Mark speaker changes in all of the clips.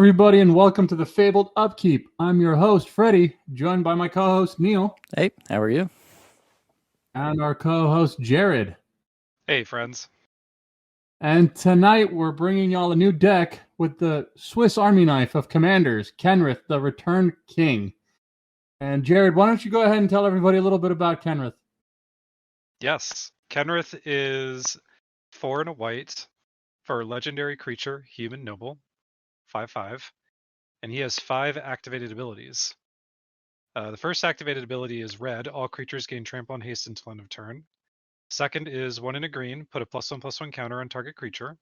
Speaker 1: everybody, and welcome to the Fabled Upkeep. I'm your host, Freddie, joined by my co-host, Neal.
Speaker 2: Hey, how are you?
Speaker 1: And our co-host, Jared.
Speaker 3: Hey, friends.
Speaker 1: And tonight, we're bringing y'all a new deck with the Swiss Army knife of commanders, Kenrith, the Returned King. And Jared, why don't you go ahead and tell everybody a little bit about Kenrith?
Speaker 3: Yes, Kenrith is 4 and a white for a legendary creature, human noble, 5/5, and he has 5 activated abilities. The first activated ability is red. All creatures gain trample and haste until end of turn. Second is 1 in a green. Put a +1/+1 counter on target creature.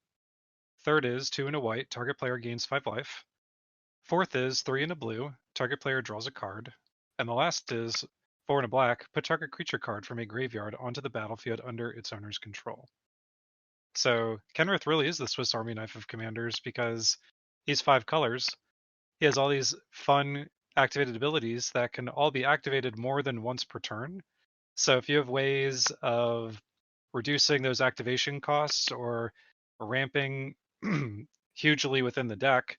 Speaker 3: Third is 2 in a white. Target player gains 5 life. Fourth is 3 in a blue. Target player draws a card. And the last is 4 in a black. Put target creature card from a graveyard onto the battlefield under its owner's control. So Kenrith really is the Swiss Army knife of commanders because he's 5 colors. He has all these fun activated abilities that can all be activated more than once per turn. So if you have ways of reducing those activation costs or ramping hugely within the deck,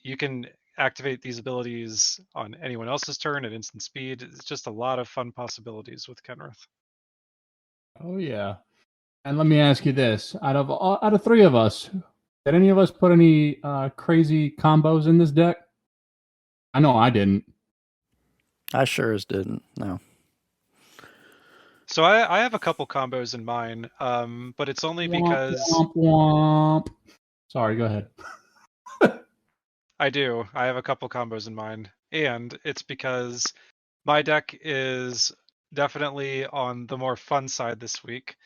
Speaker 3: you can activate these abilities on anyone else's turn at instant speed. It's just a lot of fun possibilities with Kenrith.
Speaker 1: Oh, yeah. And let me ask you this. Out of three of us, did any of us put any crazy combos in this deck? I know I didn't.
Speaker 2: I sure as didn't. No.
Speaker 3: So I have a couple combos in mind, but it's only because...
Speaker 1: Womp, womp. Sorry, go ahead.
Speaker 3: I do. I have a couple combos in mind, and it's because my deck is definitely on the more fun side this week.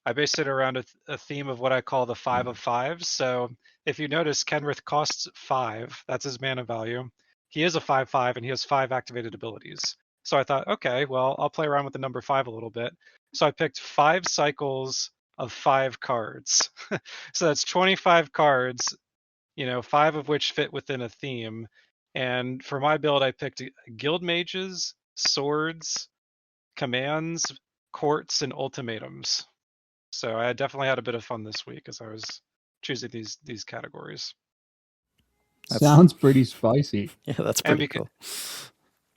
Speaker 3: I based it around a theme of what I call the 5 of 5s. So if you notice, Kenrith costs 5. That's his mana value. He is a 5/5, and he has 5 activated abilities. So I thought, okay, well, I'll play around with the number 5 a little bit. So I picked 5 cycles of 5 cards. So that's 25 cards, 5 of which fit within a theme. And for my build, I picked guild mages, swords, commands, courts, and ultimatums. So I definitely had a bit of fun this week as I was choosing these categories.
Speaker 1: Sounds pretty spicy.
Speaker 2: Yeah, that's pretty cool.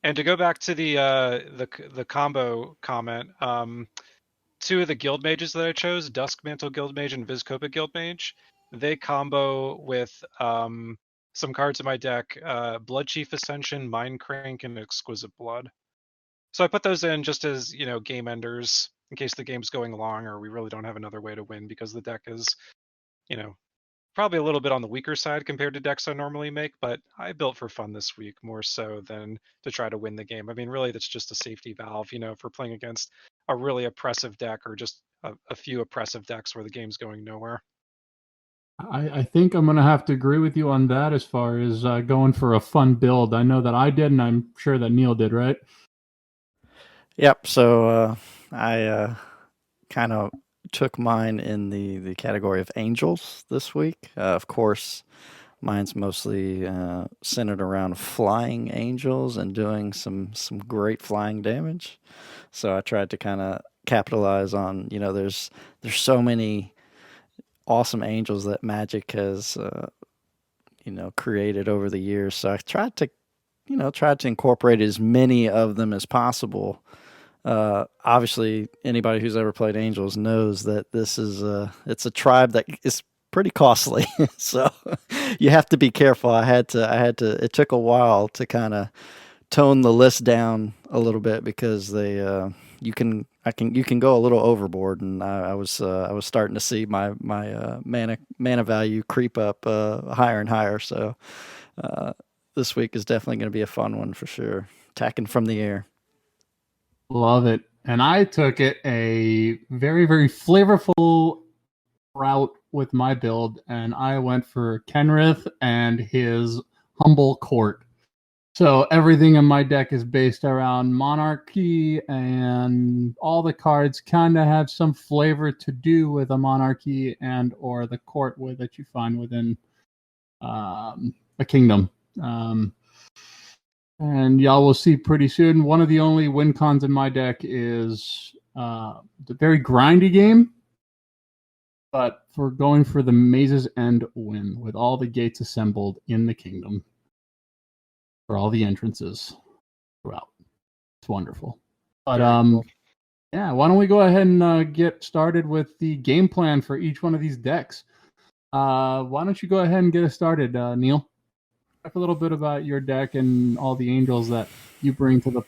Speaker 3: And to go back to the combo comment, 2 of the guild mages that I chose, Duskmantle Guild Mage and Vizkopa Guild Mage, they combo with some cards in my deck, Blood Chief Ascension, Mind Crank, and Exquisite Blood. So I put those in just as, game enders in case the game's going long or we really don't have another way to win because the deck is, probably a little bit on the weaker side compared to decks I normally make, but I built for fun this week more so than to try to win the game. I mean, really, that's just a safety valve, if we're playing against a really oppressive deck or just a few oppressive decks where the game's going nowhere.
Speaker 1: I think I'm going to have to agree with you on that as far as going for a fun build. I know that I did, and I'm sure that Neal did, right?
Speaker 2: Yep. So I kind of took mine in the category of angels this week. Of course, mine's mostly centered around flying angels and doing some great flying damage. So I tried to kind of capitalize on, there's so many awesome angels that Magic has created over the years. So I tried to incorporate as many of them as possible. Obviously, anybody who's ever played Angels knows that this is it's a tribe that is pretty costly. So you have to be careful. I had to. It took a while to kind of tone the list down a little bit because you can go a little overboard, and I was starting to see my mana value creep up higher and higher. So this week is definitely going to be a fun one for sure. Attacking from the air.
Speaker 1: Love it. And I took it a very, very flavorful route with my build, and I went for Kenrith and his humble court. So everything in my deck is based around monarchy, and all the cards kind of have some flavor to do with a monarchy and or the court that you find within a kingdom. And y'all will see pretty soon. One of the only win cons in my deck is the very grindy game. but for going for the Maze's End win with all the gates assembled in the kingdom for all the entrances throughout. It's wonderful. But
Speaker 3: Cool.
Speaker 1: yeah, why don't we go ahead and get started with the game plan for each one of these decks? Why don't you go ahead and get us started, Neal? Talk a little bit about your deck and all the angels that you bring to the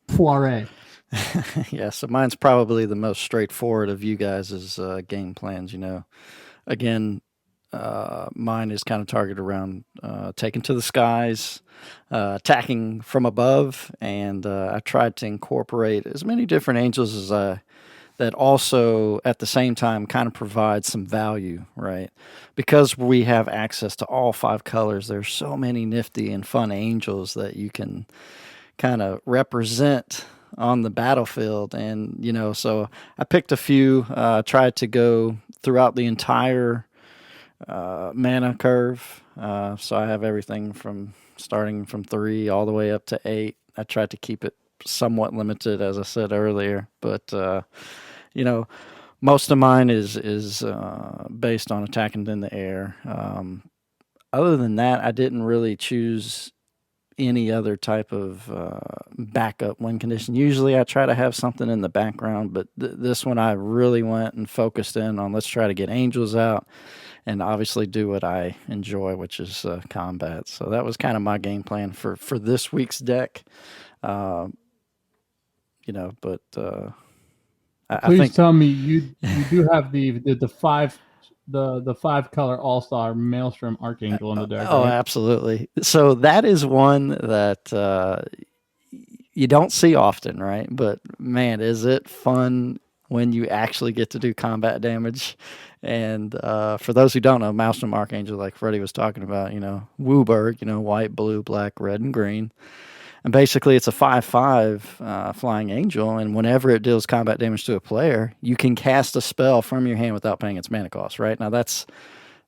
Speaker 1: foray.
Speaker 2: Yeah, so mine's probably the most straightforward of you guys' game plans. Again, mine is kind of targeted around taking to the skies, attacking from above, and I tried to incorporate as many different angels as that also at the same time kind of provide some value, right? Because we have access to all 5 colors, there's so many nifty and fun angels that you can kind of represent on the battlefield. And, so I picked a few, tried to go throughout the entire mana curve. So I have everything from starting from 3 all the way up to 8. I tried to keep it somewhat limited, as I said earlier, but most of mine is based on attacking in the air. Other than that, I didn't really choose any other type of backup win condition. Usually I try to have something in the background, but this one I really went and focused in on let's try to get angels out and obviously do what I enjoy, which is combat. So that was kind of my game plan for this week's deck. But I think
Speaker 1: tell me you do have the 5 color all-star Maelstrom Archangel in the deck,
Speaker 2: Oh,
Speaker 1: right?
Speaker 2: absolutely. So that is one that you don't see often, right? But man, is it fun when you actually get to do combat damage. And for those who don't know, Maelstrom Archangel, like Freddie was talking about, Wooburg, white, blue, black, red, and green. And basically, it's a 5/5 flying angel, and whenever it deals combat damage to a player, you can cast a spell from your hand without paying its mana cost, right? Now, that's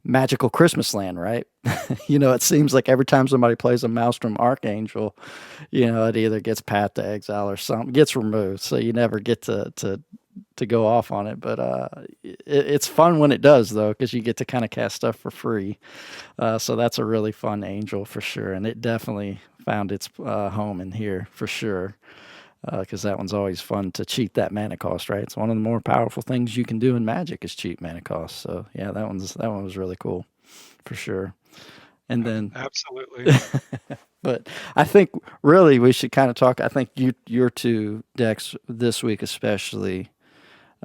Speaker 2: magical Christmas land, right? It seems like every time somebody plays a Maelstrom Archangel, it either gets pat to exile or something, gets removed, so you never get to go off on it. But it's fun when it does, though, because you get to kind of cast stuff for free. So that's a really fun angel for sure, and it definitely found its home in here for sure, because that one's always fun to cheat that mana cost, right? It's one of the more powerful things you can do in Magic is cheat mana cost. So yeah, that one was really cool for sure. And then
Speaker 3: absolutely.
Speaker 2: But I think really we should kind of talk. I think your 2 decks this week especially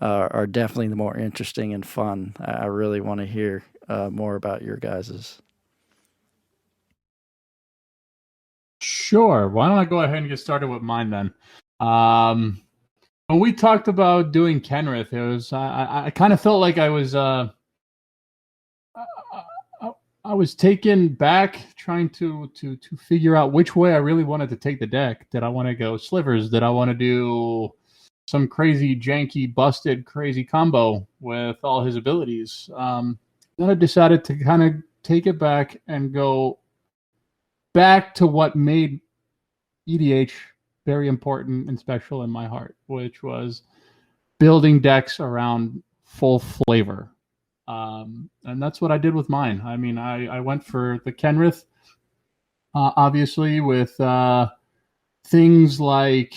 Speaker 2: are definitely the more interesting and fun. I really want to hear more about your guys's.
Speaker 1: Sure. Why don't I go ahead and get started with mine then? When we talked about doing Kenrith, it was I kind of felt like I was taken back trying to figure out which way I really wanted to take the deck. Did I want to go slivers? Did I want to do some crazy, janky, busted, crazy combo with all his abilities? Then I decided to kind of take it back and go back to what made EDH very important and special in my heart, which was building decks around full flavor. And that's what I did with mine. I mean, I went for the Kenrith, obviously, with things like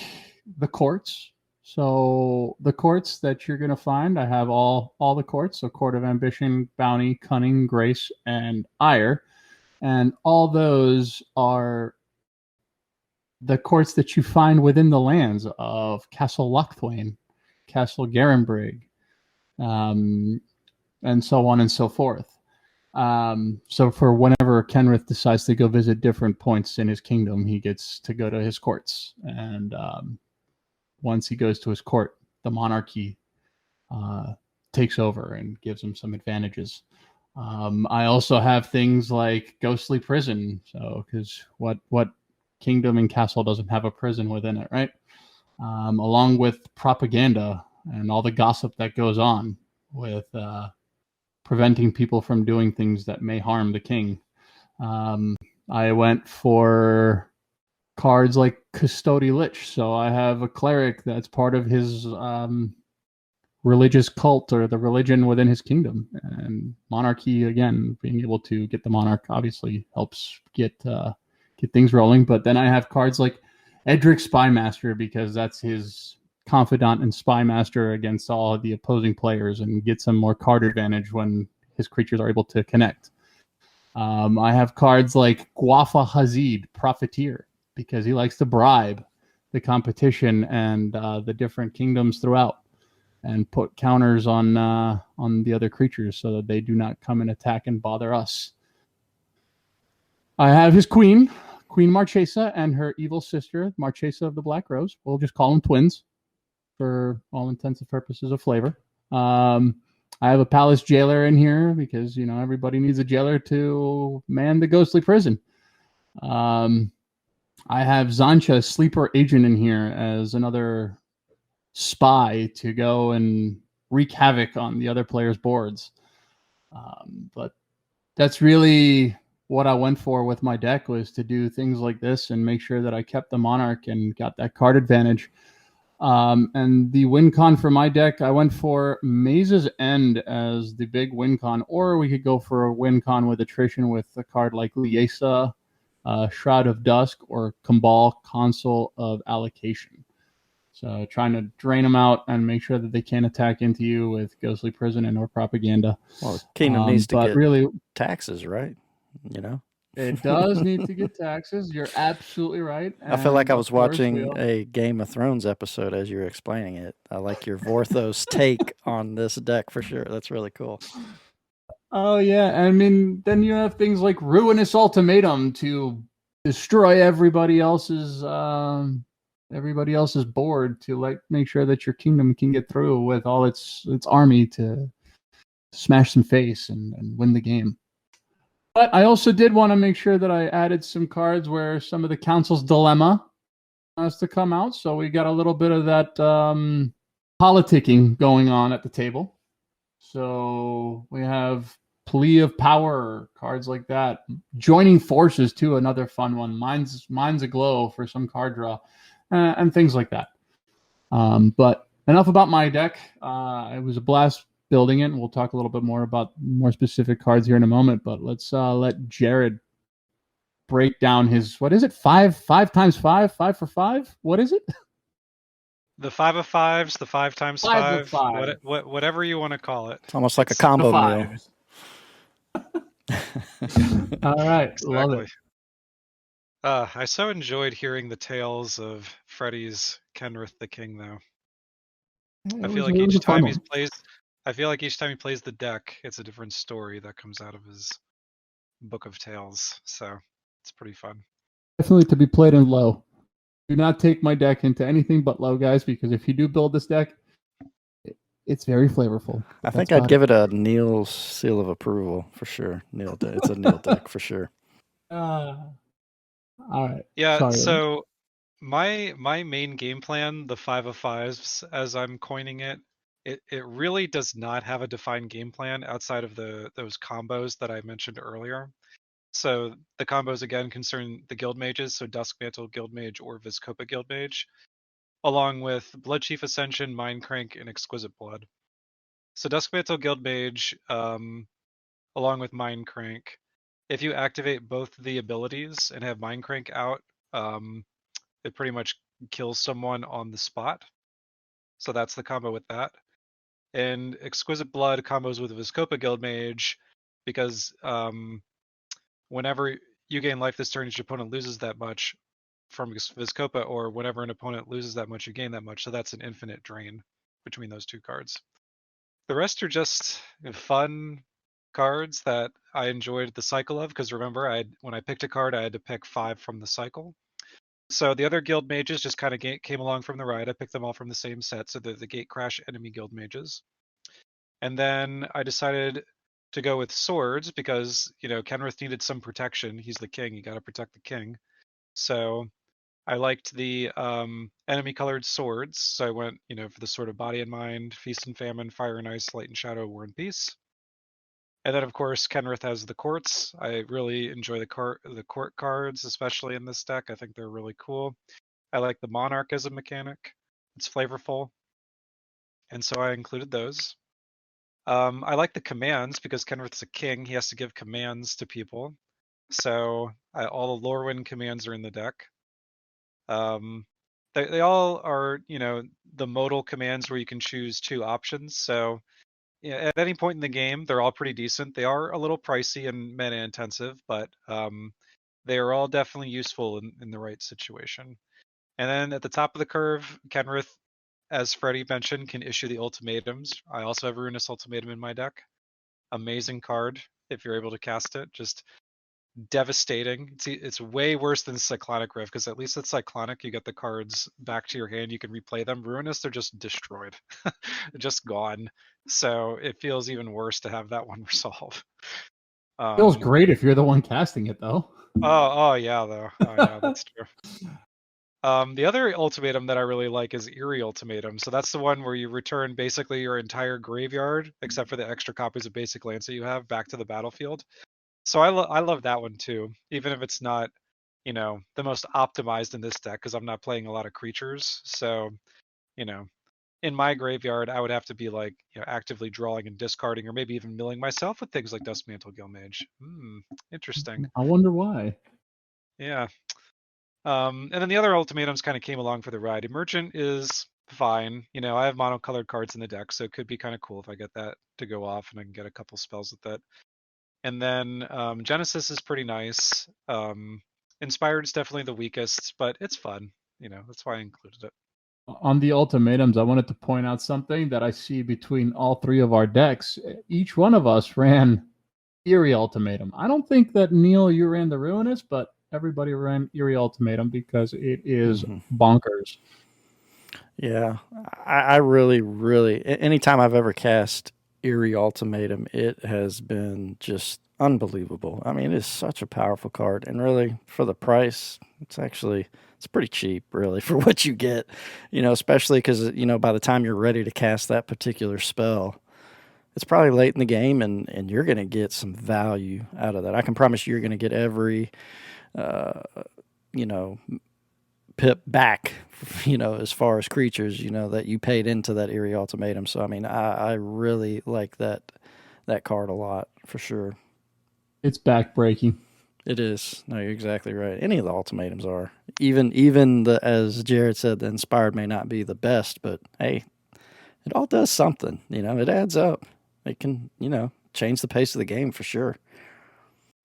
Speaker 1: the courts. So the courts that you're going to find, I have all the courts. So Court of Ambition, Bounty, Cunning, Grace, and Ire. And all those are the courts that you find within the lands of Castle Lochthwain, Castle Garenbrig, and so on and so forth. So for whenever Kenrith decides to go visit different points in his kingdom, he gets to go to his courts. And once he goes to his court, the monarchy takes over and gives him some advantages. I also have things like Ghostly Prison. So, because what kingdom and castle doesn't have a prison within it, right? Along with propaganda and all the gossip that goes on with preventing people from doing things that may harm the king. I went for cards like Custody Lich. So I have a cleric that's part of his religious cult or the religion within his kingdom. And monarchy, again, being able to get the monarch obviously helps get things rolling. But then I have cards like Edric Spymaster, because that's his confidant and spymaster against all of the opposing players, and gets some more card advantage when his creatures are able to connect. I have cards like Guafa Hazid, Profiteer, because he likes to bribe the competition and the different kingdoms throughout, and put counters on the other creatures so that they do not come and attack and bother us. I have his Queen Marchesa, and her evil sister, Marchesa of the Black Rose. We'll just call them twins for all intents and purposes of flavor. I have a Palace Jailer in here because, everybody needs a jailer to man the ghostly prison. I have Zancha, Sleeper Agent, in here as another spy to go and wreak havoc on the other players' boards. But that's really what I went for with my deck, was to do things like this and make sure that I kept the Monarch and got that card advantage. And the win con for my deck, I went for Maze's End as the big win con, or we could go for a win con with attrition with a card like Liesa, Shroud of Dusk, or Kambal, Console of Allocation. So trying to drain them out and make sure that they can't attack into you with Ghostly Prison and or Propaganda.
Speaker 2: Well, Kingdom needs to get
Speaker 1: really
Speaker 2: taxes, right?
Speaker 1: It does need to get taxes. You're absolutely right.
Speaker 2: I feel like I
Speaker 1: And,
Speaker 2: was
Speaker 1: of course,
Speaker 2: watching a Game of Thrones episode as you were explaining it. I like your Vorthos take on this deck for sure. That's really cool.
Speaker 1: Oh yeah, I mean, then you have things like Ruinous Ultimatum to destroy everybody else's board, to make sure that your kingdom can get through with all its army to smash some face and win the game. But I also did want to make sure that I added some cards where some of the Council's Dilemma has to come out, so we got a little bit of that politicking going on at the table. So we have Plea of Power, cards like that. Joining Forces, too, another fun one. Mine's Aglow for some card draw, and things like that. But enough about my deck. It was a blast building it, and we'll talk a little bit more about more specific cards here in a moment. But let's let Jared break down his, what is it? 5 times 5? 5 for 5? What is it?
Speaker 3: The 5 of 5s, the 5 times
Speaker 1: 5 of
Speaker 3: 5,
Speaker 1: 5.
Speaker 3: whatever you want to call it.
Speaker 2: It's almost like a combo meal.
Speaker 1: All right,
Speaker 3: Exactly.
Speaker 1: love it.
Speaker 3: I so enjoyed hearing the tales of Freddie's Kenrith the King, though. I feel like each time he plays the deck, it's a different story that comes out of his book of tales. So it's pretty fun.
Speaker 1: Definitely to be played in low. Do not take my deck into anything but low, guys, because if you do build this deck, it's very flavorful.
Speaker 2: I think I'd give it a Neal seal of approval for sure. Neal, it's a Neal deck for sure.
Speaker 1: All right.
Speaker 3: Yeah.
Speaker 1: Sorry.
Speaker 3: So my main game plan, the 5 of 5s, as I'm coining it, it really does not have a defined game plan outside of those combos that I mentioned earlier. So the combos again concern the guild mages, so Duskmantle Guildmage or Vizkopa Guildmage, along with Bloodchief Ascension, Mindcrank, and Exquisite Blood. So Duskmantle Guildmage, along with Mindcrank, if you activate both the abilities and have Mindcrank out, it pretty much kills someone on the spot. So that's the combo with that. And Exquisite Blood combos with Vizkopa Guildmage because whenever you gain life this turn, each opponent loses that much from Vizkopa, or whenever an opponent loses that much, you gain that much. So that's an infinite drain between those two cards. The rest are just fun cards that I enjoyed the cycle of, because remember, when I picked a card, I had to pick 5 from the cycle. So the other guild mages just kind of came along from the right. I picked them all from the same set, so they're the Gatecrash enemy guild mages. And then I decided to go with swords because, Kenrith needed some protection. He's the king. You got to protect the king. So I liked the enemy colored swords. So I went, for the Sword of Body and Mind, Feast and Famine, Fire and Ice, Light and Shadow, War and Peace. And then, of course, Kenrith has the courts. I really enjoy the court cards, especially in this deck. I think they're really cool. I like the Monarch as a mechanic. It's flavorful. and so I included those. I like the commands because Kenrith's a king. He has to give commands to people. So all the Lorwyn commands are in the deck. They all are, the modal commands where you can choose 2 options. So at any point in the game, they're all pretty decent. They are a little pricey and mana intensive, but they are all definitely useful in the right situation. And then at the top of the curve, Kenrith, as Freddie mentioned, can issue the ultimatums. I also have Ruinous Ultimatum in my deck. Amazing card if you're able to cast it. Just devastating. It's way worse than Cyclonic Rift because at least with Cyclonic you get the cards back to your hand, you can replay them. Ruinous, they're just destroyed, just gone. So it feels even worse to have that one resolve.
Speaker 1: Feels great if you're the one casting it, though.
Speaker 3: Oh yeah, though. Oh yeah, that's true. The other ultimatum that I really like is Eerie Ultimatum. So that's the one where you return basically your entire graveyard, except for the extra copies of basic lands that you have, back to the battlefield. So I love that one too, even if it's not, the most optimized in this deck because I'm not playing a lot of creatures. So, in my graveyard, I would have to be like, actively drawing and discarding, or maybe even milling myself with things like Duskmantle Guildmage. Interesting.
Speaker 1: I wonder why.
Speaker 3: Yeah. And then the other ultimatums kind of came along for the ride. Emergent is fine. I have monocolored cards in the deck, so it could be kind of cool if I get that to go off and I can get a couple spells with that. And then Genesis is pretty nice. Inspired is definitely the weakest, but it's fun. That's why I included it.
Speaker 1: On the ultimatums, I wanted to point out something that I see between all 3 of our decks. Each one of us ran Eerie Ultimatum. I don't think that, Neal, you ran the Ruinous, but everybody ran Eerie Ultimatum because it is bonkers.
Speaker 2: Yeah, I really, anytime I've ever cast Eerie Ultimatum, it has been just unbelievable. I mean, it is such a powerful card, and really, for the price, it's pretty cheap, really, for what you get, especially because, by the time you're ready to cast that particular spell, it's probably late in the game, and you're going to get some value out of that. I can promise you're going to get every, pip back, as far as creatures, that you paid into that Eerie Ultimatum. So, I mean, I really like that card a lot, for sure.
Speaker 1: It's backbreaking.
Speaker 2: It is. No, you're exactly right. Any of the ultimatums are. Even the, as Jared said, the Inspired may not be the best, but hey, it all does something. It adds up. It can, change the pace of the game for sure.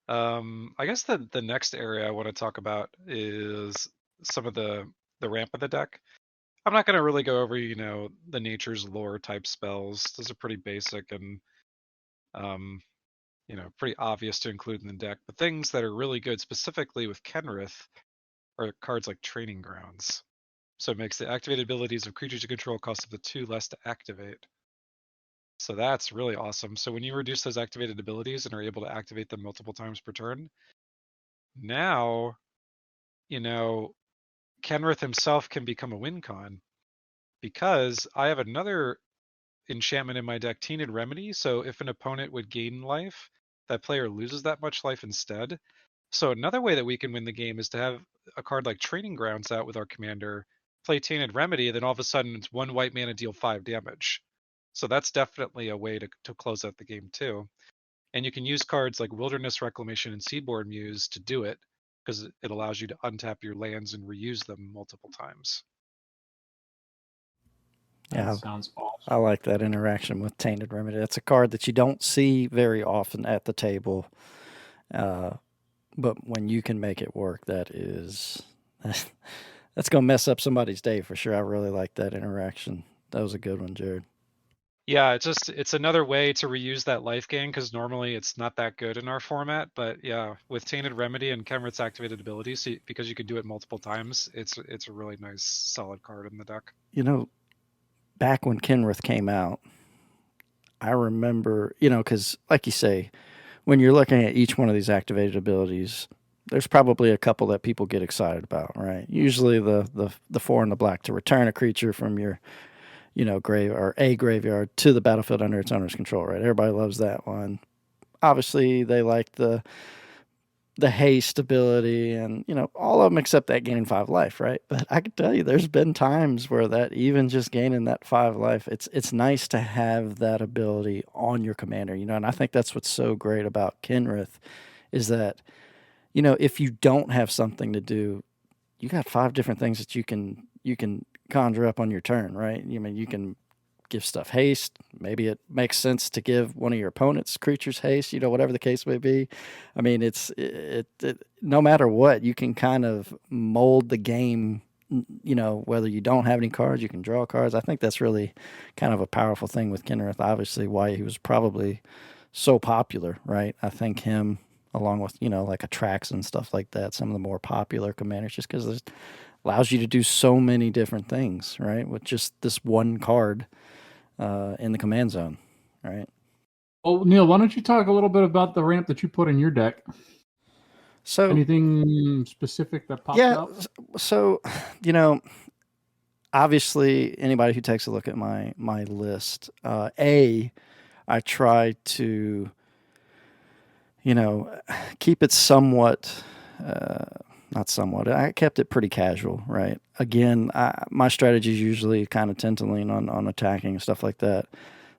Speaker 3: I guess the next area I want to talk about is some of the ramp of the deck. I'm not going to really go over, the Nature's Lore type spells. Those are pretty basic and, pretty obvious to include in the deck. But things that are really good, specifically with Kenrith, are cards like Training Grounds. So it makes the activated abilities of creatures you control cost up to 2 less to activate. So that's really awesome. So when you reduce those activated abilities and are able to activate them multiple times per turn, now, Kenrith himself can become a win con because I have another enchantment in my deck, Tainted Remedy. So if an opponent would gain life, that player loses that much life instead. So another way that we can win the game is to have a card like Training Grounds out with our commander, play Tainted Remedy, and then all of a sudden it's 1 white mana, deal 5 damage. So that's definitely a way to close out the game too. And you can use cards like Wilderness Reclamation and Seedborn Muse to do it, because it allows you to untap your lands and reuse them multiple times.
Speaker 1: That sounds awesome.
Speaker 2: I like that interaction with Tainted Remedy. That's a card that you don't see very often at the table. But when you can make it work, that's going to mess up somebody's day for sure. I really like that interaction. That was a good one, Jared.
Speaker 3: Yeah, it's another way to reuse that life gain because normally it's not that good in our format. But yeah, with Tainted Remedy and Kenrith's activated abilities, because you can do it multiple times, it's a really nice, solid card in the deck.
Speaker 2: Back when Kenrith came out, I remember, because like you say, when you're looking at each one of these activated abilities, there's probably a couple that people get excited about, right? Usually the 4 and the black to return a creature from your, grave or a graveyard to the battlefield under its owner's control, right? Everybody loves that one. Obviously, they like the the haste ability and, all of them except that gaining 5 life, right? But I can tell you there's been times where that even just gaining that 5 life, it's nice to have that ability on your commander, and I think that's what's so great about Kenrith is that, if you don't have something to do, you got 5 different things that you can conjure up on your turn, right? You can give stuff haste. Maybe it makes sense to give one of your opponent's creatures haste, whatever the case may be. I mean, it no matter what, you can kind of mold the game, whether you don't have any cards, you can draw cards. I think that's really kind of a powerful thing with Kenrith, obviously why he was probably so popular, right? I think him along with, like Attrax and stuff like that, some of the more popular commanders, just because it allows you to do so many different things, right? With just this one card in the command zone, right?
Speaker 1: Well, Neal, why don't you talk a little bit about the ramp that you put in your deck?
Speaker 2: So
Speaker 1: anything specific that popped out?
Speaker 2: So, obviously anybody who takes a look at my list, I try to, keep it somewhat, not somewhat. I kept it pretty casual, right? Again, my strategy is usually kind of tend to lean on attacking and stuff like that.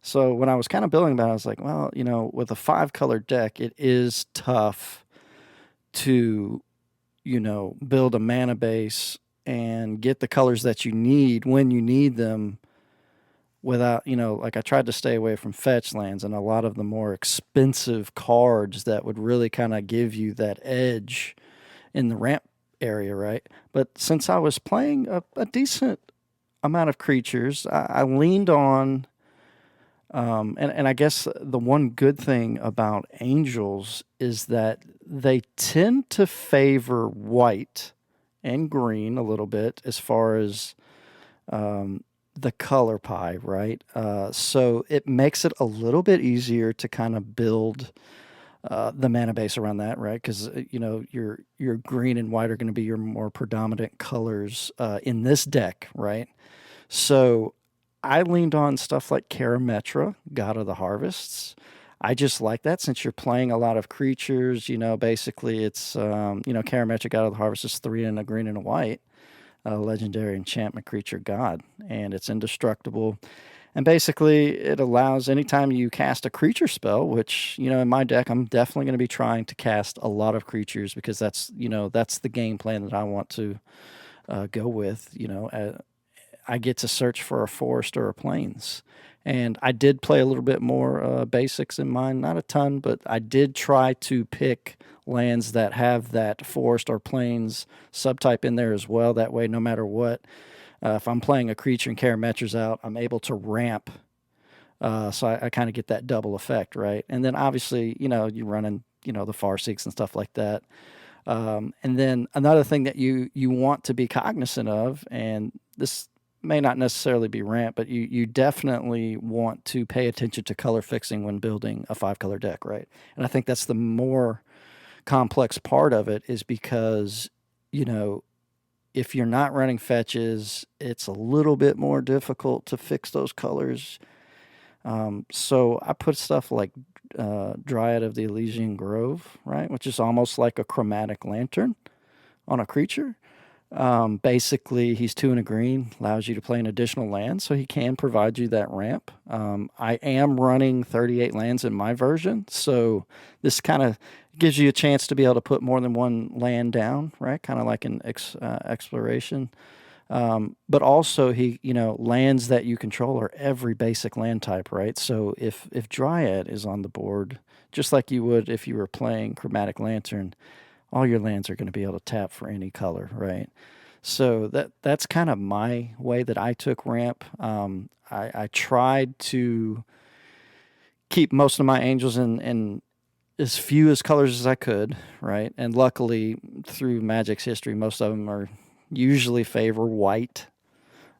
Speaker 2: So when I was kind of building that, I was like, well, with a 5-color deck, it is tough to, build a mana base and get the colors that you need when you need them without, like I tried to stay away from fetch lands and a lot of the more expensive cards that would really kind of give you that edge in the ramp area, right? But since I was playing a decent amount of creatures, I leaned on, and I guess the one good thing about Angels is that they tend to favor white and green a little bit as far as the color pie, right? So it makes it a little bit easier to kind of build the mana base around that, right? Because your green and white are going to be your more predominant colors in this deck, right? So I leaned on stuff like Karametra, God of the Harvests. I just like that since you're playing a lot of creatures. Basically it's Karametra, God of the Harvest is 3 and a green and a white, legendary enchantment creature god, and it's indestructible. And basically, it allows anytime you cast a creature spell, which, in my deck, I'm definitely going to be trying to cast a lot of creatures because that's the game plan that I want to go with. I get to search for a forest or a plains. And I did play a little bit more basics in mine, not a ton, but I did try to pick lands that have that forest or plains subtype in there as well. That way, no matter what, if I'm playing a creature and Karametra's out, I'm able to ramp. So I kind of get that double effect, right? And then obviously, you're running, the Farseeks and stuff like that. And then another thing that you want to be cognizant of, and this may not necessarily be ramp, but you definitely want to pay attention to color fixing when building a 5-color deck, right? And I think that's the more complex part of it is because, if you're not running fetches, it's a little bit more difficult to fix those colors. So I put stuff like Dryad of the Elysian Grove, right, which is almost like a chromatic lantern on a creature. Basically, he's 2 and a green, allows you to play an additional land, so he can provide you that ramp. I am running 38 lands in my version, so this kind of gives you a chance to be able to put more than one land down, right? Kind of like an exploration. But also, he, lands that you control are every basic land type, right? So if Dryad is on the board, just like you would if you were playing Chromatic Lantern, all your lands are going to be able to tap for any color, right? So that's kind of my way that I took ramp. I tried to keep most of my angels in as few as colors as I could, right? And luckily, through Magic's history, most of them are usually favor white,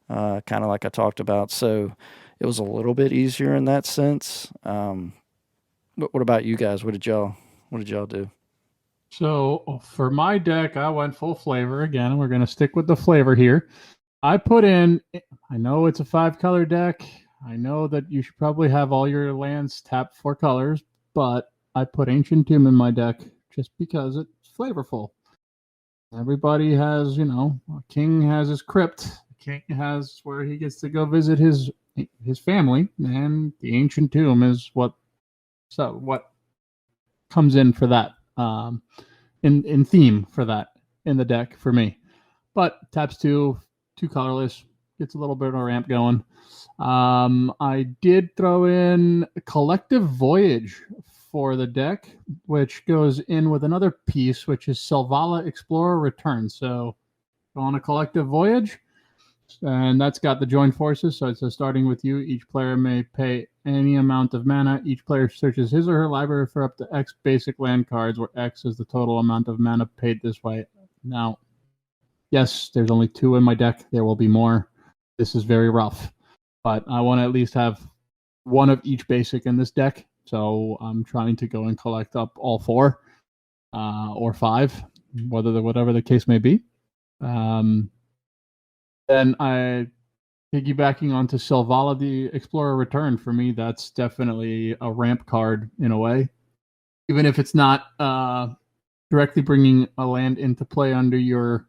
Speaker 2: kind of like I talked about. So it was a little bit easier in that sense. What about you guys? What did y'all do?
Speaker 1: So for my deck, I went full flavor again. We're going to stick with the flavor here. I put in, I know it's a 5-color deck. I know that you should probably have all your lands tapped 4 colors, but I put Ancient Tomb in my deck just because it's flavorful. Everybody has, a king has his crypt. The king has where he gets to go visit his family, and the ancient tomb is what comes in for that. In theme for that in the deck for me. But taps two colorless, gets a little bit of a ramp going. I did throw in Collective Voyage for the deck, which goes in with another piece, which is Selvala Explorer Return. So go on a Collective Voyage, and that's got the joined forces. So it says, starting with you, each player may pay any amount of mana. Each player searches his or her library for up to X basic land cards, where X is the total amount of mana paid this way. Now, yes, there's only 2 in my deck. There will be more. This is very rough, but I want to at least have 1 of each basic in this deck. So I'm trying to go and collect up all 4 or 5, whatever the case may be. Then I piggybacking onto Selvala the Explorer Return. For me, that's definitely a ramp card in a way. Even if it's not directly bringing a land into play under your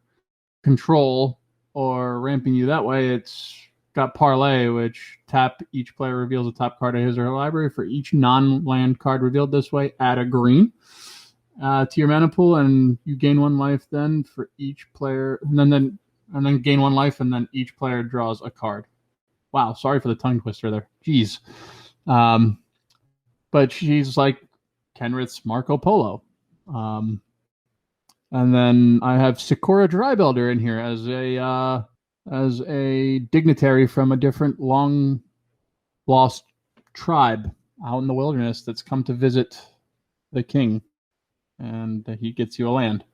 Speaker 1: control or ramping you that way, it's got Parlay, which tap, each player reveals a top card of his or her library. For each non-land card revealed this way, add a green to your mana pool, and you gain 1 life then for each player, and then gain 1 life, and then each player draws a card. Wow, sorry for the tongue twister there. Jeez. But she's like Kenrith's Marco Polo. And then I have Sakura Drybuilder in here as a dignitary from a different long lost tribe out in the wilderness that's come to visit the king, and he gets you a land.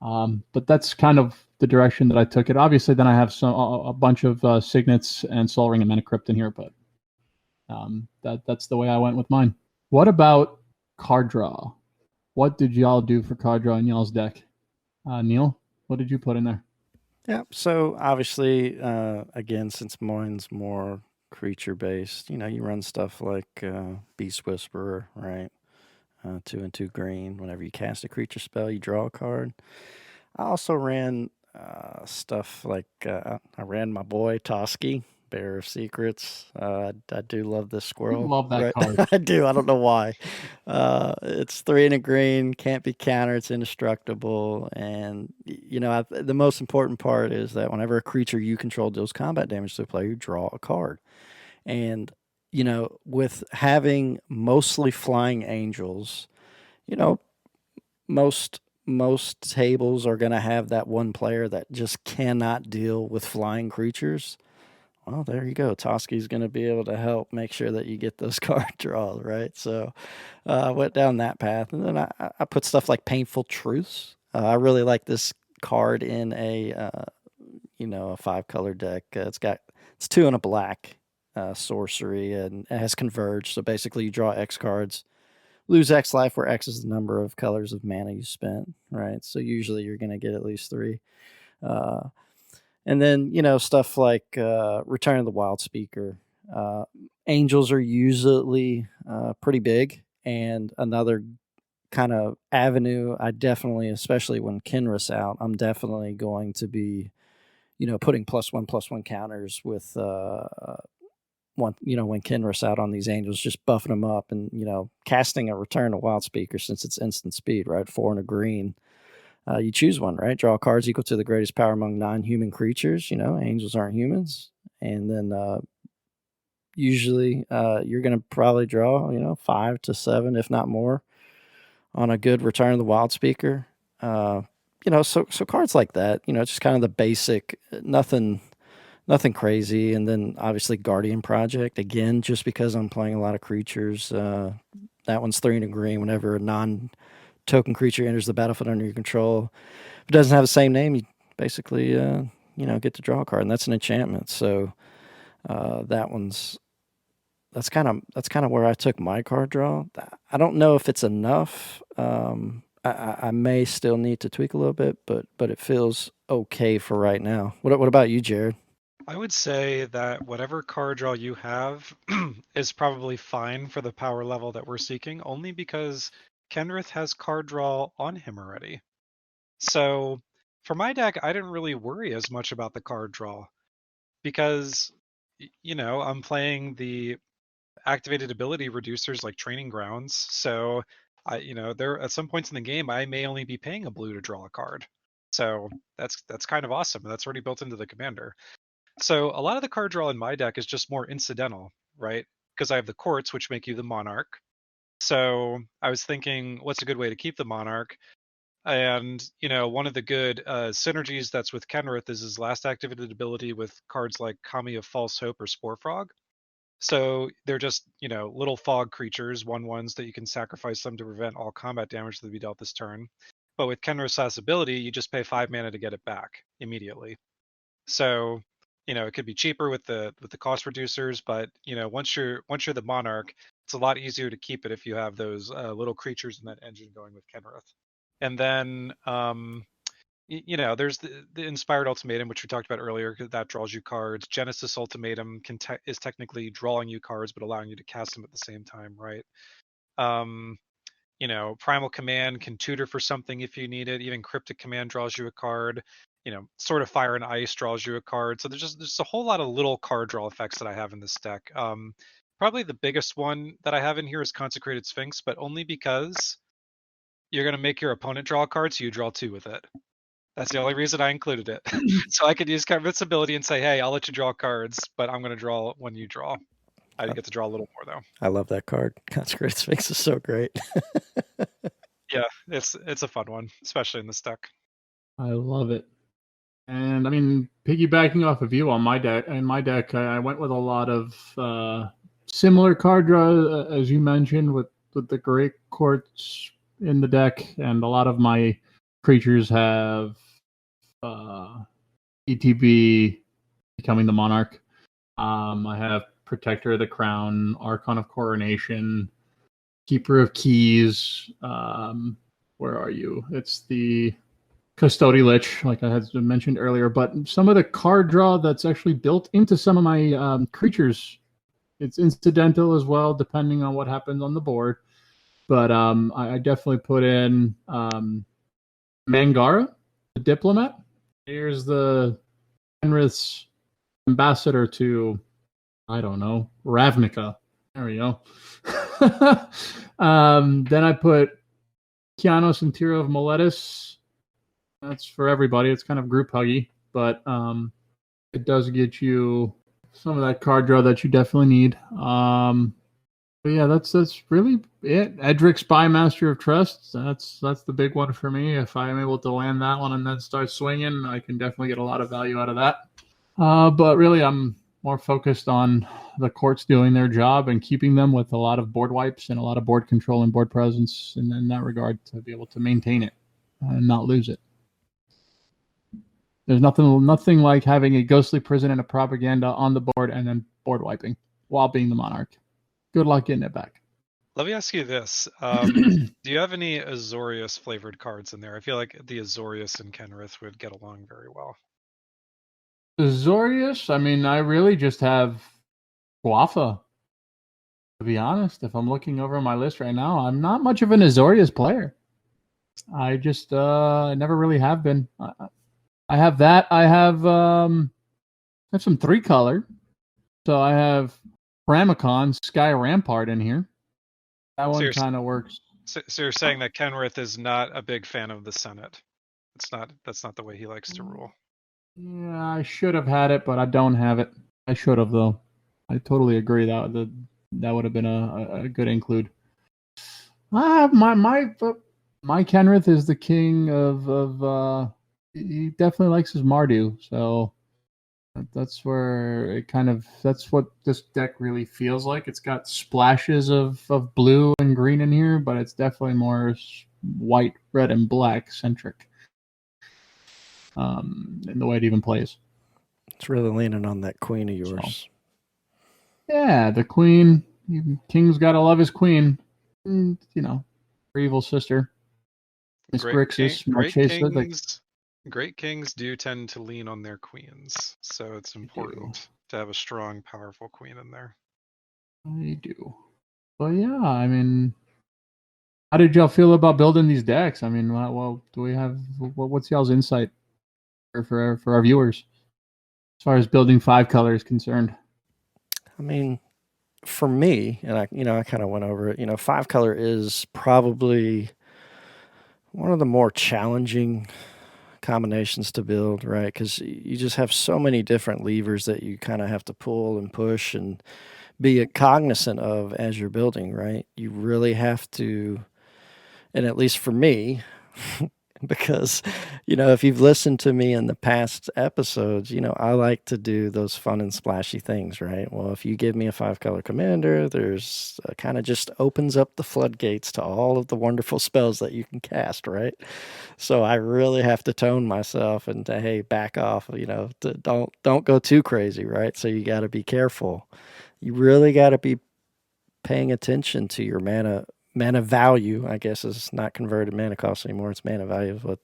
Speaker 1: But that's kind of the direction that I took it. Obviously, then I have a bunch of Signets and Soul Ring and Mana Crypt in here, but that's the way I went with mine. What about card draw? What did y'all do for card draw in y'all's deck? Neal, what did you put in there?
Speaker 2: Yeah, so obviously, again, since mine's more creature based, you run stuff like Beast Whisperer, right? 2 and 2 green. Whenever you cast a creature spell, you draw a card. I also ran stuff like I ran my boy Toski, Bearer of Secrets. I do love this squirrel.
Speaker 1: Love that card.
Speaker 2: I do. I don't know why. It's 3 and a green, can't be countered. It's indestructible, and the most important part is that whenever a creature you control deals combat damage to a player, you draw a card. And with having mostly flying angels, most tables are going to have that one player that just cannot deal with flying creatures. Well, there you go. Toski's going to be able to help make sure that you get those card draws, right? So I went down that path. And then I put stuff like Painful Truths. I really like this card in a 5-color deck. It's 2 and a black sorcery, and it has Converge. So basically you draw X cards, lose X life, where X is the number of colors of mana you spent, right? So usually you're going to get at least 3. And then, stuff like Return of the Wild Speaker. Angels are usually pretty big, and another kind of avenue I definitely, especially when Kenrith's out, I'm definitely going to be, putting +1/+1 counters with when Kenrith's out on these angels, just buffing them up, and casting a Return to Wild Speaker, since it's instant speed, right? 4 and a green. You choose one, right? Draw cards equal to the greatest power among non-human creatures. Angels aren't humans, and then usually you're going to probably draw 5 to 7, if not more, on a good Return of the Wild Speaker. So cards like that. Just kind of the basic, nothing crazy. And then obviously Guardian Project, again, just because I'm playing a lot of creatures. That one's 3 and a green. Whenever a non-token creature enters the battlefield under your control, if it doesn't have the same name, you basically get to draw a card, and that's an enchantment. So that's kind of where I took my card draw. I don't know if it's enough. I may still need to tweak a little bit, but it feels okay for right now. What about you, Jared?
Speaker 3: I would say that whatever card draw you have is probably fine for the power level that we're seeking, only because Kenrith has card draw on him already. So for my deck, I didn't really worry as much about the card draw because, I'm playing the activated ability reducers like Training Grounds. So there at some points in the game, I may only be paying a blue to draw a card. So that's kind of awesome. That's already built into the commander. So a lot of the card draw in my deck is just more incidental, right? Because I have the courts, which make you the monarch. So I was thinking, what's a good way to keep the monarch? And one of the good synergies that's with Kenrith is his last activated ability with cards like Kami of False Hope or Spore Frog. So they're just little fog creatures, 1/1s that you can sacrifice them to prevent all combat damage that be dealt this turn. But with Kenrith's last ability, you just pay 5 mana to get it back immediately. So it could be cheaper with the cost reducers, but once you're the monarch, it's a lot easier to keep it if you have those little creatures in that engine going with Kenrith. And then there's the Inspired Ultimatum, which we talked about earlier, that draws you cards. Genesis Ultimatum is technically drawing you cards, but allowing you to cast them at the same time, right? Primal Command can tutor for something if you need it. Even Cryptic Command draws you a card. Sword of Fire and Ice draws you a card. So there's a whole lot of little card draw effects that I have in this deck. Probably the biggest one that I have in here is Consecrated Sphinx, but only because you're going to make your opponent draw a card, so you draw 2 with it. That's the only reason I included it. So I could use Kenrith's ability and say, hey, I'll let you draw cards, but I'm going to draw when you draw. I get to draw a little more, though.
Speaker 2: I love that card. Consecrated Sphinx is so great.
Speaker 3: Yeah, it's a fun one, especially in this deck.
Speaker 1: I love it. And I mean, piggybacking off of you on my deck, I went with a lot of similar card draw, as you mentioned, with the great courts in the deck, and a lot of my creatures have ETB becoming the monarch. I have Protector of the Crown, Archon of Coronation, Keeper of Keys. Where are you? It's the Custody Lich, like I had mentioned earlier. But some of the card draw that's actually built into some of my creatures, it's incidental as well, depending on what happens on the board. But I definitely put in Mangara, the Diplomat. Here's the Kenrith's ambassador to, I don't know, Ravnica. There we go. Then I put Kianos and Tiro of Miletus. That's for everybody. It's kind of group huggy, but it does get you some of that card draw that you definitely need. But yeah, that's really it. Edric, Spy, Master of Trust. That's the big one for me. If I'm able to land that one and then start swinging, I can definitely get a lot of value out of that. But really, I'm more focused on the courts doing their job and keeping them with a lot of board wipes and a lot of board control and board presence, and in that regard, to be able to maintain it and not lose it. There's nothing like having a ghostly prison and a propaganda on the board and then board wiping while being the monarch. Good luck getting it back.
Speaker 3: Let me ask you this. Do you have any Azorius flavored cards in there? I feel like the Azorius and Kenrith would get along very well.
Speaker 1: Azorius, I mean, I really just have Guafa. To be honest, if I'm looking over my list right now, I'm not much of an Azorius player. I just I never really have been. I have that. I have some 3-color. So I have Ramicon, Sky Rampart in here. That one kind of works.
Speaker 3: So you're saying that Kenrith is not a big fan of the Senate. That's not the way he likes to rule.
Speaker 1: Yeah, I should have had it, but I don't have it. I should have, though. I totally agree that would have been a good include. I have my Kenrith is the king of he definitely likes his Mardu, so that's where that's what this deck really feels like. It's got splashes of blue and green in here, but it's definitely more white, red, and black centric. In the way it even plays.
Speaker 2: It's really leaning on that queen of yours.
Speaker 1: So, yeah, the queen. King's got to love his queen. And, her evil sister. Miss Grixis.
Speaker 3: Great kings do tend to lean on their queens, so it's important to have a strong, powerful queen in there.
Speaker 1: They do. But yeah, I mean, How did y'all feel about building these decks? I mean, well, do we have what's y'all's insight for our viewers as far as building 5-color is concerned?
Speaker 2: I mean, for me, and I kind of went over it. 5-color is probably one of the more challenging combinations to build, right? Because you just have so many different levers that you kind of have to pull and push and be cognizant of as you're building, right? You really have to, and at least for me, because if you've listened to me in the past episodes, I like to do those fun and splashy things, right? Well, if you give me a 5-color commander, there's kind of just opens up the floodgates to all of the wonderful spells that you can cast, right? So I really have to tone myself and to, hey, back off, don't go too crazy, right? So you got to be careful. You really got to be paying attention to your mana value, I guess, is not converted mana cost anymore. It's mana value of what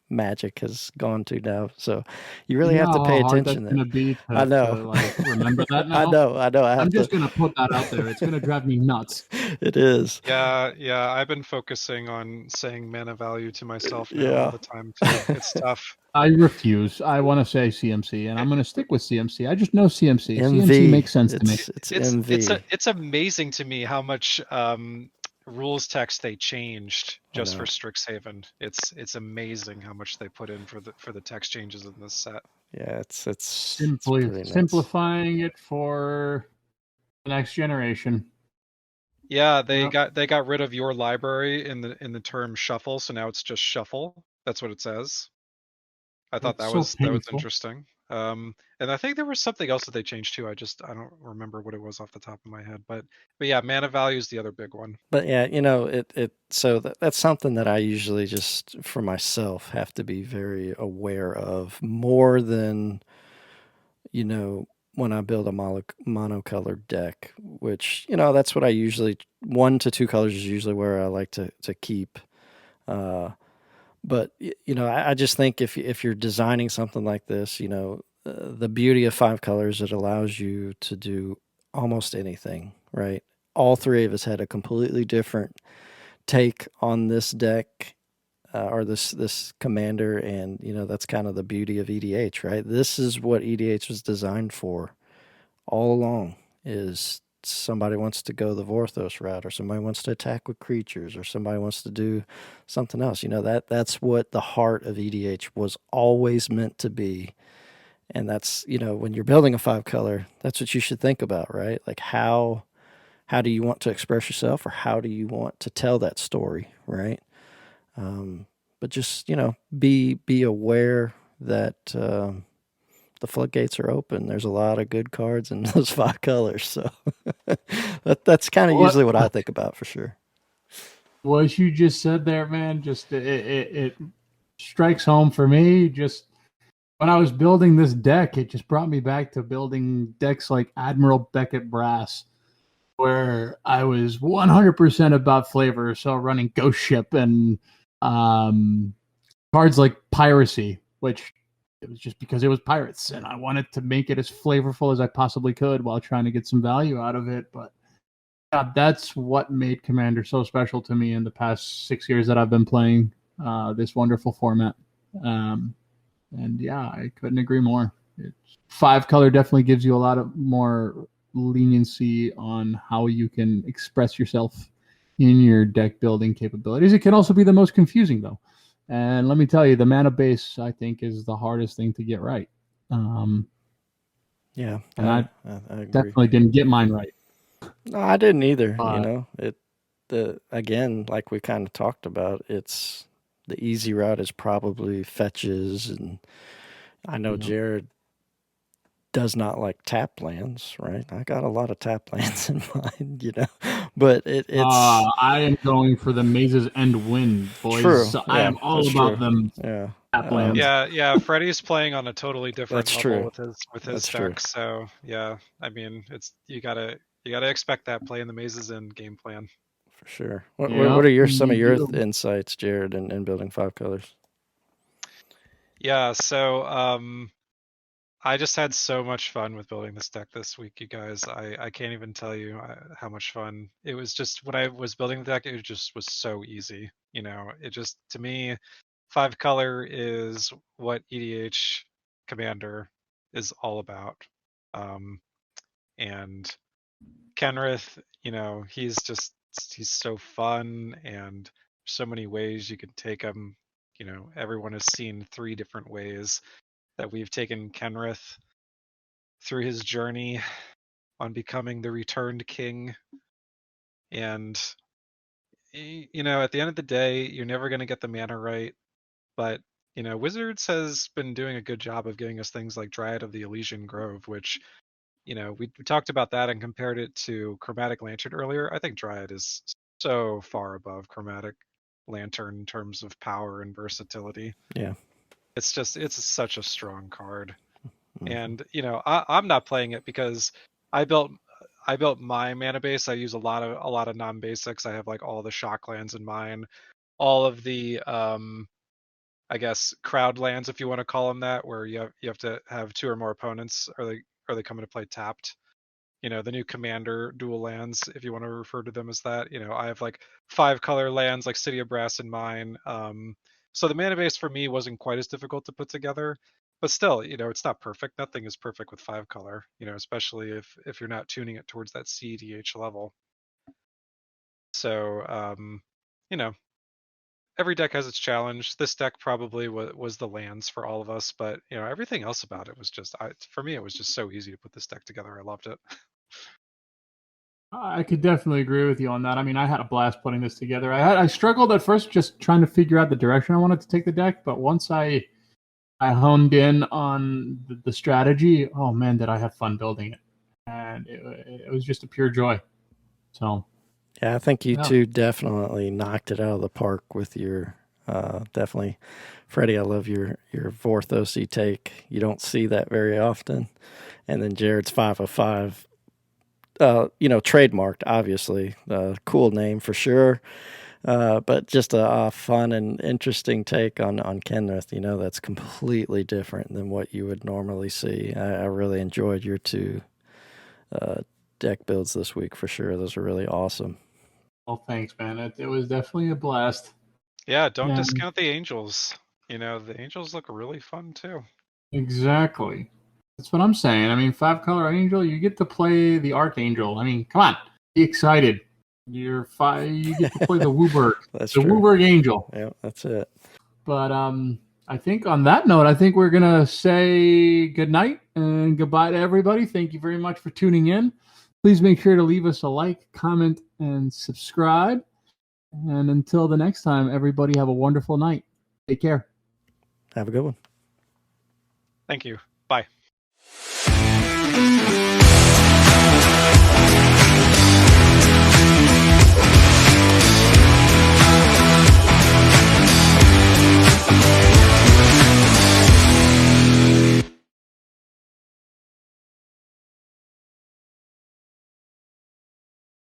Speaker 2: Magic has gone to now. So you really
Speaker 1: You know
Speaker 2: have to
Speaker 1: how
Speaker 2: pay
Speaker 1: hard that's
Speaker 2: attention
Speaker 1: going
Speaker 2: there.
Speaker 1: to be
Speaker 2: I know.
Speaker 1: to like remember that
Speaker 2: I
Speaker 1: now.
Speaker 2: know. I have
Speaker 1: I'm
Speaker 2: to.
Speaker 1: just going to put that out there. It's going to drive me nuts.
Speaker 2: It is.
Speaker 3: Yeah. I've been focusing on saying mana value to myself now all
Speaker 2: Yeah.
Speaker 3: the time too. It's tough.
Speaker 1: I refuse. I want to say CMC, and I'm going to stick with CMC. I just know CMC.
Speaker 2: MV.
Speaker 1: CMC makes sense to me.
Speaker 2: It's MV.
Speaker 3: It's amazing to me how much rules text they changed just for Strixhaven. It's amazing how much they put in for the text changes in this set.
Speaker 2: Yeah, it's
Speaker 1: Simply
Speaker 2: pretty nuts.
Speaker 1: simplifying it for the next generation.
Speaker 3: Yeah, they got rid of your library in the term shuffle, so now it's just shuffle. That's what it says. I thought
Speaker 1: It's
Speaker 3: that
Speaker 1: so
Speaker 3: was
Speaker 1: painful.
Speaker 3: interesting. And I think there was something else that they changed too. I don't remember what it was off the top of my head, but yeah, mana value is the other big one.
Speaker 2: But yeah, so that's something that I usually just for myself have to be very aware of more than when I build a monocolored deck, which that's what I usually 1 to 2 colors is usually where I like to keep. But I just think if you're designing something like this, the beauty of 5 colors, it allows you to do almost anything, right? All three of us had a completely different take on this deck or this commander, and that's kind of the beauty of EDH, right? This is what EDH was designed for all along. Is somebody wants to go the Vorthos route, or somebody wants to attack with creatures, or somebody wants to do something else. That's what the heart of EDH was always meant to be. And that's when you're building a 5-color, that's what you should think about, right? Like how do you want to express yourself, or how do you want to tell that story, right? But just be aware that the floodgates are open. There's a lot of good cards in those 5 colors, so that's kind of usually what I think about for sure.
Speaker 1: What you just said there, man, just it strikes home for me. Just when I was building this deck, it just brought me back to building decks like Admiral Beckett Brass, where I was 100% about flavor. So running Ghost Ship and cards like Piracy, which it was just because it was pirates, and I wanted to make it as flavorful as I possibly could while trying to get some value out of it. But yeah, that's what made Commander so special to me in the past 6 years that I've been playing this wonderful format. And yeah, I couldn't agree more. 5-color definitely gives you a lot of more leniency on how you can express yourself in your deck building capabilities. It can also be the most confusing though. And let me tell you, the mana base, I think, is the hardest thing to get right.
Speaker 2: Yeah,
Speaker 1: and I
Speaker 2: agree.
Speaker 1: definitely didn't get mine right.
Speaker 2: No, I didn't either. Again, like we kind of talked about, it's the easy route is probably fetches, and I know Jared does not like tap lands, right? I got a lot of tap lands in mind, but it's.
Speaker 1: I am going for the Mazes End win, boys.
Speaker 2: True.
Speaker 1: So
Speaker 2: Yeah,
Speaker 1: I am all about them.
Speaker 2: Yeah.
Speaker 1: Tap lands.
Speaker 3: Yeah. Freddie's playing on a totally different
Speaker 2: That's
Speaker 3: level
Speaker 2: true.
Speaker 3: with his deck. So yeah, I mean, it's you gotta expect that playing the Mazes End game plan.
Speaker 2: For sure. What are some of your insights, Jared, in building 5 colors?
Speaker 3: Yeah, so I just had so much fun with building this deck this week, you guys. I can't even tell you how much fun it was. Just when I was building the deck, it just was so easy. You know, it just, to me, 5-color is what EDH Commander is all about. And Kenrith, you know, he's so fun, and so many ways you can take him. You know, everyone has seen 3 different ways that we've taken Kenrith through his journey on becoming the returned king. And you know, at the end of the day, you're never going to get the mana right, but you know, Wizards has been doing a good job of giving us things like Dryad of the Elysian Grove, which, you know, we talked about that and compared it to Chromatic Lantern earlier. I think Dryad is so far above Chromatic Lantern in terms of power and versatility.
Speaker 2: Yeah.
Speaker 3: It's such a strong card.
Speaker 2: Mhm.
Speaker 3: And you know, I'm not playing it because I built my mana base. I use a lot of non-basics. I have like all the shock lands in mine, all of the I guess crowd lands, if you want to call them that, where you have to have 2 or more opponents, or they come into play tapped. You know, the new commander dual lands, if you want to refer to them as that. You know, I have like 5-color lands like City of Brass in mine. So the mana base for me wasn't quite as difficult to put together, but still, you know, it's not perfect. Nothing is perfect with 5-color, you know, especially if you're not tuning it towards that CDH level. So, you know, every deck has its challenge. This deck probably was the lands for all of us, but you know, everything else about it was just, for me, it was just so easy to put this deck together. I loved it.
Speaker 1: I could definitely agree with you on that. I mean, I had a blast putting this together. I struggled at first just trying to figure out the direction I wanted to take the deck, but once I honed in on the strategy, oh man, did I have fun building it. And it was just a pure joy. So,
Speaker 2: Yeah, I think you
Speaker 1: yeah.
Speaker 2: two definitely knocked it out of the park with your definitely, Freddie. I love your Vorthosy take. You don't see that very often. And then Jared's 505. You know, trademarked, obviously. Cool name for sure. But just a fun and interesting take on Kenrith. You know, that's completely different than what you would normally see. I really enjoyed your 2 deck builds this week for sure. Those are really awesome.
Speaker 1: Well, thanks, man. It was definitely a blast.
Speaker 3: Yeah, don't
Speaker 1: And
Speaker 3: discount the Angels. You know, the Angels look really fun too.
Speaker 1: exactly. That's what I'm saying. I mean, 5-color angel, you get to play the Archangel. I mean, come on, be excited. You get to play the Wooburg,
Speaker 2: That's
Speaker 1: the
Speaker 2: true.
Speaker 1: Wooburg Angel.
Speaker 2: Yeah, that's it.
Speaker 1: But I think on that note, I think we're gonna say good night and goodbye to everybody. Thank you very much for tuning in. Please make sure to leave us a like, comment, and subscribe. And until the next time, everybody have a wonderful night. Take care.
Speaker 2: Have a good one.
Speaker 3: Thank you. Bye.